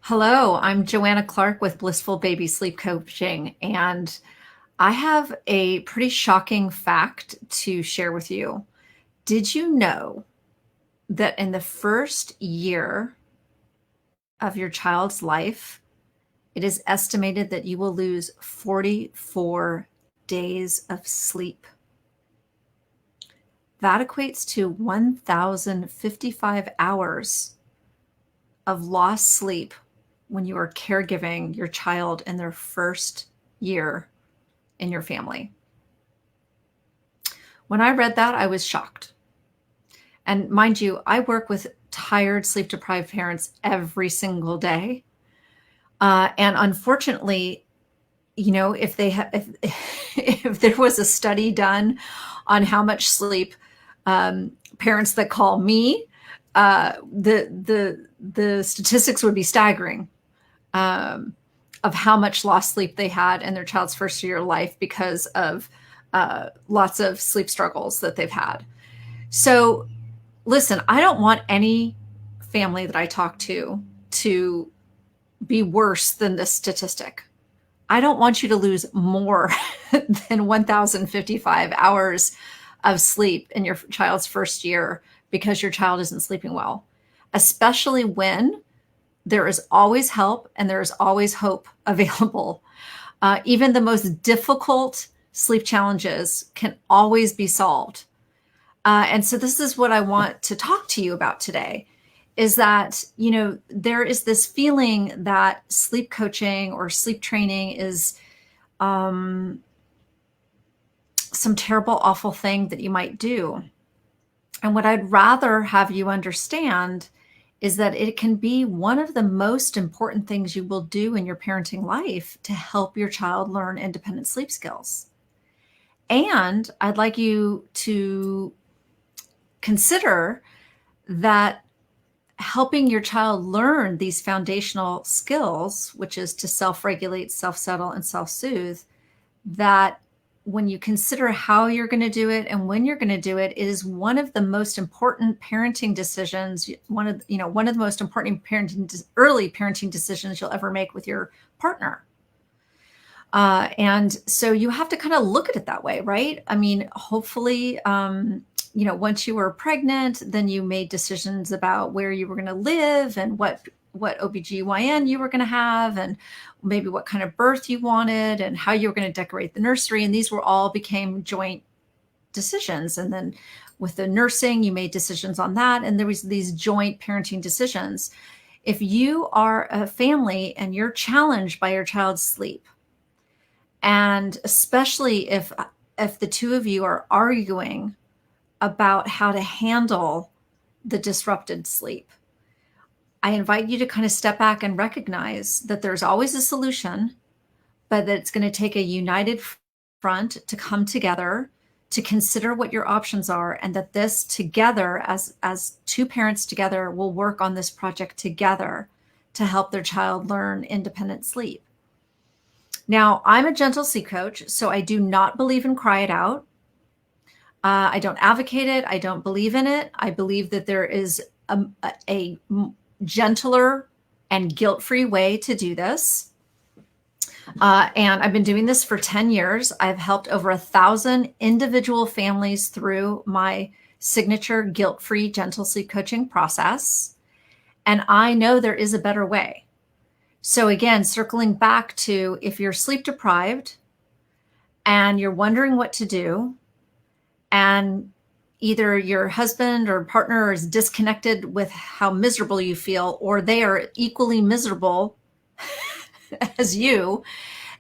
Hello, I'm Joanna Clark with Blissful Baby Sleep Coaching, and I have a pretty shocking fact to share with you. Did you know that in the first year of your child's life, it is estimated that you will lose 44 days of sleep? That equates to 1,055 hours of lost sleep when you are caregiving your child in their first year in your family. When I read that, I was shocked. And mind you, I work with tired, sleep deprived parents every single day. And unfortunately, if they have, if, if there was a study done on how much sleep parents that call me, the statistics would be staggering. Of how much lost sleep they had in their child's first year of life because of lots of sleep struggles that they've had. So, listen, I don't want any family that I talk to be worse than this statistic. I don't want you to lose more than 1,055 hours of sleep in your child's first year because your child isn't sleeping well, especially when there is always help and there is always hope available. Even the most difficult sleep challenges can always be solved. And so this is what I want to talk to you about today is that, there is this feeling that sleep coaching or sleep training is some terrible, awful thing that you might do. And what I'd rather have you understand is that it can be one of the most important things you will do in your parenting life to help your child learn independent sleep skills. And I'd like you to consider that helping your child learn these foundational skills, which is to self-regulate, self-settle, and self-soothe, that when you consider how you're going to do it and when you're going to do it, it is one of the most important parenting decisions, one of the most important early parenting decisions you'll ever make with your partner. And so you have to kind of look at it that way, right? I mean, hopefully, once you were pregnant, then you made decisions about where you were going to live and what OBGYN you were going to have and maybe what kind of birth you wanted and how you were going to decorate the nursery. And these became joint decisions. And then with the nursing, you made decisions on that. And there was these joint parenting decisions. If you are a family and you're challenged by your child's sleep, and especially if the two of you are arguing about how to handle the disrupted sleep, I invite you to kind of step back and recognize that there's always a solution, but that it's going to take a united front to come together to consider what your options are, and that this together, as two parents together, will work on this project together to help their child learn independent sleep. Now, I'm a gentle sleep coach, so I do not believe in cry it out. I don't advocate it. I don't believe in it. I believe that there is a gentler and guilt-free way to do this. And I've been doing this for 10 years. I've helped over 1,000 individual families through my signature guilt-free gentle sleep coaching process. And I know there is a better way. So again, circling back to if you're sleep deprived and you're wondering what to do, and either your husband or partner is disconnected with how miserable you feel, or they are equally miserable as you,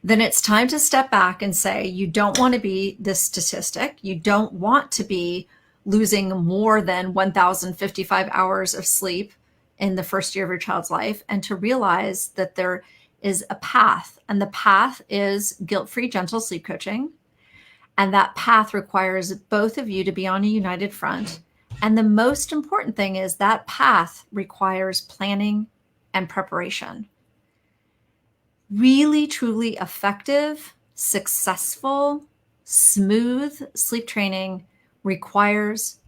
then it's time to step back and say, you don't want to be this statistic. You don't want to be losing more than 1,055 hours of sleep in the first year of your child's life, and to realize that there is a path, and the path is guilt-free gentle sleep coaching. And that path requires both of you to be on a united front. And the most important thing is that path requires planning and preparation. Really, truly effective, successful, smooth sleep training requires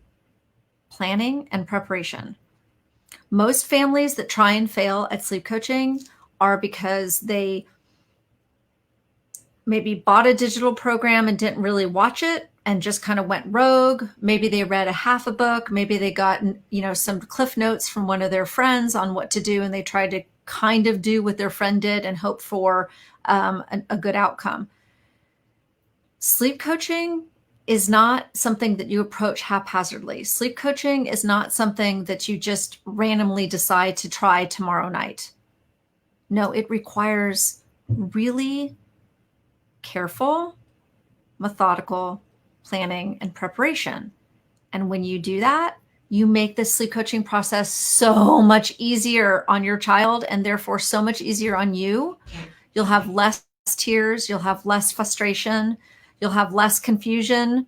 planning and preparation. Most families that try and fail at sleep coaching are because they maybe bought a digital program and didn't really watch it and just kind of went rogue. Maybe they read a half a book. Maybe they got, some cliff notes from one of their friends on what to do, and they tried to kind of do what their friend did and hope for a good outcome. Sleep coaching is not something that you approach haphazardly. Sleep coaching is not something that you just randomly decide to try tomorrow night. No, it requires really careful, methodical planning and preparation. And when you do that, you make the sleep coaching process so much easier on your child and therefore so much easier on you. You'll have less tears, you'll have less frustration, you'll have less confusion,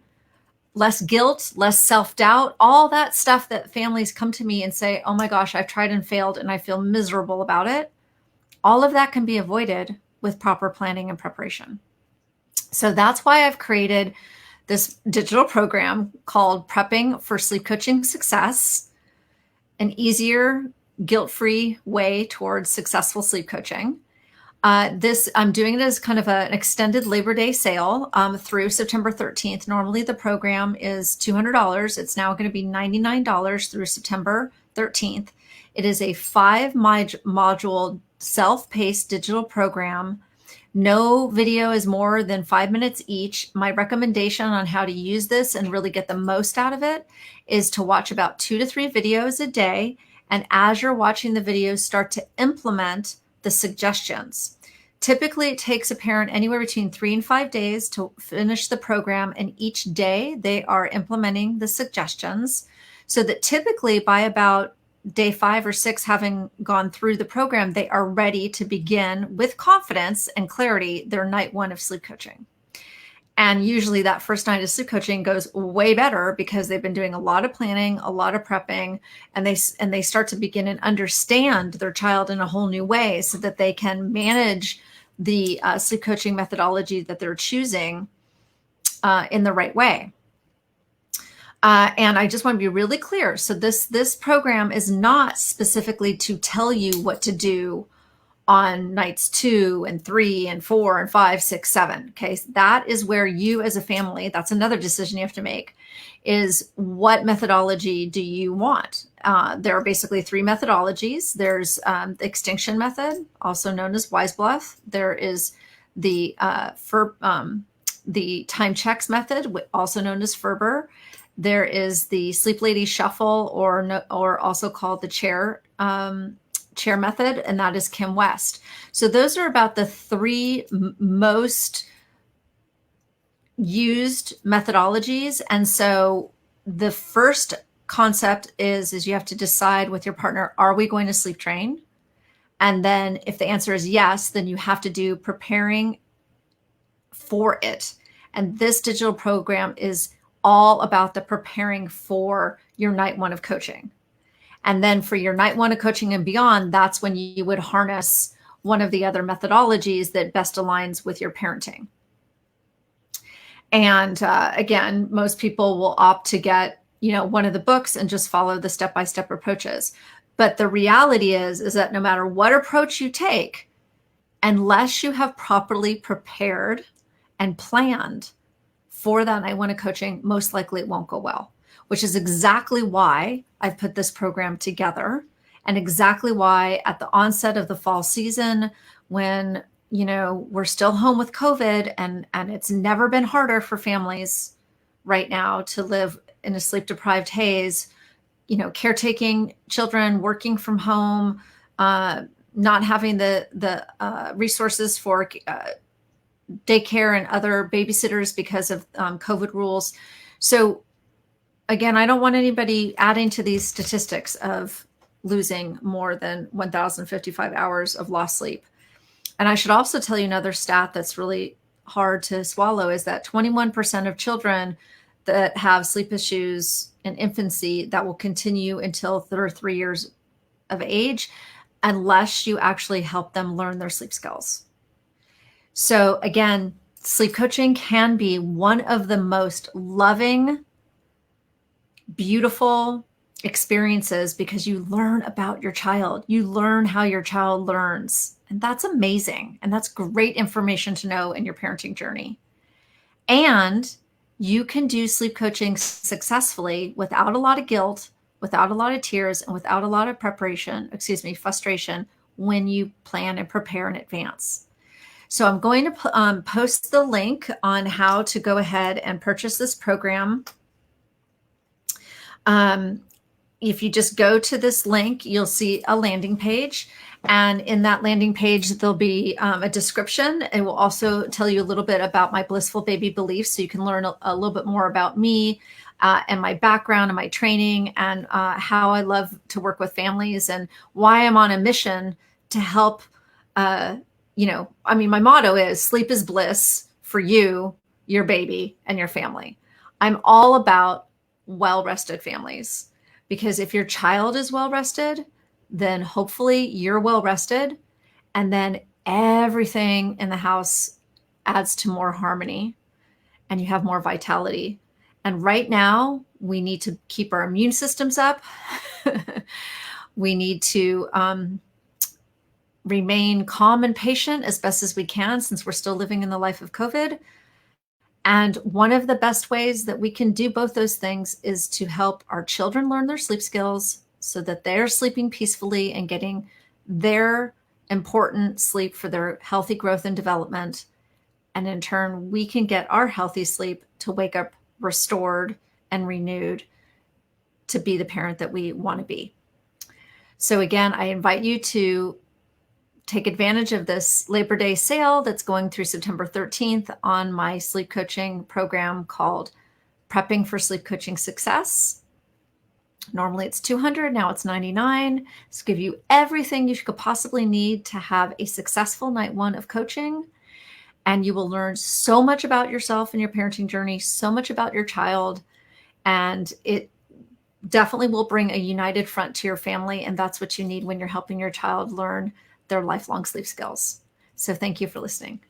less guilt, less self-doubt, all that stuff that families come to me and say, oh my gosh, I've tried and failed and I feel miserable about it. All of that can be avoided with proper planning and preparation. So that's why I've created this digital program called Prepping for Sleep Coaching Success, an easier, guilt-free way towards successful sleep coaching. I'm doing it as kind of an extended Labor Day sale through September 13th. Normally the program is $200. It's now going to be $99 through September 13th. It is a 5-module self-paced digital program. No video is more than 5 minutes each. My recommendation on how to use this and really get the most out of it is to watch about 2 to 3 videos a day. And as you're watching the videos, start to implement the suggestions. Typically, it takes a parent anywhere between 3 and 5 days to finish the program. And each day they are implementing the suggestions so that typically by about day 5 or 6, having gone through the program, they are ready to begin with confidence and clarity their night 1 of sleep coaching. And usually that first night of sleep coaching goes way better because they've been doing a lot of planning, a lot of prepping, and they start to begin and understand their child in a whole new way so that they can manage the sleep coaching methodology that they're choosing in the right way. And I just want to be really clear. So this program is not specifically to tell you what to do on nights 2 and 3 and 4 and 5, 6, 7. Okay. So that is where you as a family, that's another decision you have to make, is what methodology do you want? There are basically 3 methodologies. There's the extinction method, also known as Weisbluth. There is the time checks method, also known as Ferber. There is the Sleep Lady Shuffle, or also called the chair method, and that is Kim West. So those are about the 3 most used methodologies. And so the first concept is you have to decide with your partner, are we going to sleep train? And then if the answer is yes, then you have to do preparing for it. And this digital program is all about the preparing for your night 1 of coaching. And then for your night 1 of coaching and beyond, that's when you would harness one of the other methodologies that best aligns with your parenting. And again, most people will opt to get, one of the books and just follow the step-by-step approaches. But the reality is that no matter what approach you take, unless you have properly prepared and planned for that night 1 of coaching, most likely it won't go well, which is exactly why I've put this program together, and exactly why at the onset of the fall season, when, we're still home with COVID and it's never been harder for families right now to live in a sleep deprived haze, caretaking children, working from home, not having the resources for daycare and other babysitters because of COVID rules. So again, I don't want anybody adding to these statistics of losing more than 1,055 hours of lost sleep. And I should also tell you another stat that's really hard to swallow is that 21% of children that have sleep issues in infancy that will continue until they're 3 years of age, unless you actually help them learn their sleep skills. So again, sleep coaching can be one of the most loving, beautiful, experiences because you learn about your child. You learn how your child learns. And that's amazing. And that's great information to know in your parenting journey. And you can do sleep coaching successfully without a lot of guilt, without a lot of tears, and without a lot of frustration when you plan and prepare in advance. So I'm going to post the link on how to go ahead and purchase this program. If you just go to this link, you'll see a landing page. And in that landing page, there'll be a description. It will also tell you a little bit about my Blissful Baby Beliefs, so you can learn a little bit more about me and my background and my training, and how I love to work with families, and why I'm on a mission to help. My motto is sleep is bliss for you, your baby, and your family. I'm all about well-rested families, because if your child is well-rested, then hopefully you're well-rested, and then everything in the house adds to more harmony and you have more vitality. And right now, we need to keep our immune systems up. We need to remain calm and patient as best as we can, since we're still living in the life of COVID. And one of the best ways that we can do both those things is to help our children learn their sleep skills so that they're sleeping peacefully and getting their important sleep for their healthy growth and development. And in turn, we can get our healthy sleep to wake up restored and renewed to be the parent that we want to be. So again, I invite you to take advantage of this Labor Day sale that's going through September 13th on my sleep coaching program called Prepping for Sleep Coaching Success. Normally it's $200, now it's $99. It's give you everything you could possibly need to have a successful night one of coaching. And you will learn so much about yourself and your parenting journey, so much about your child. And it definitely will bring a united front to your family. And that's what you need when you're helping your child learn their lifelong sleep skills. So thank you for listening.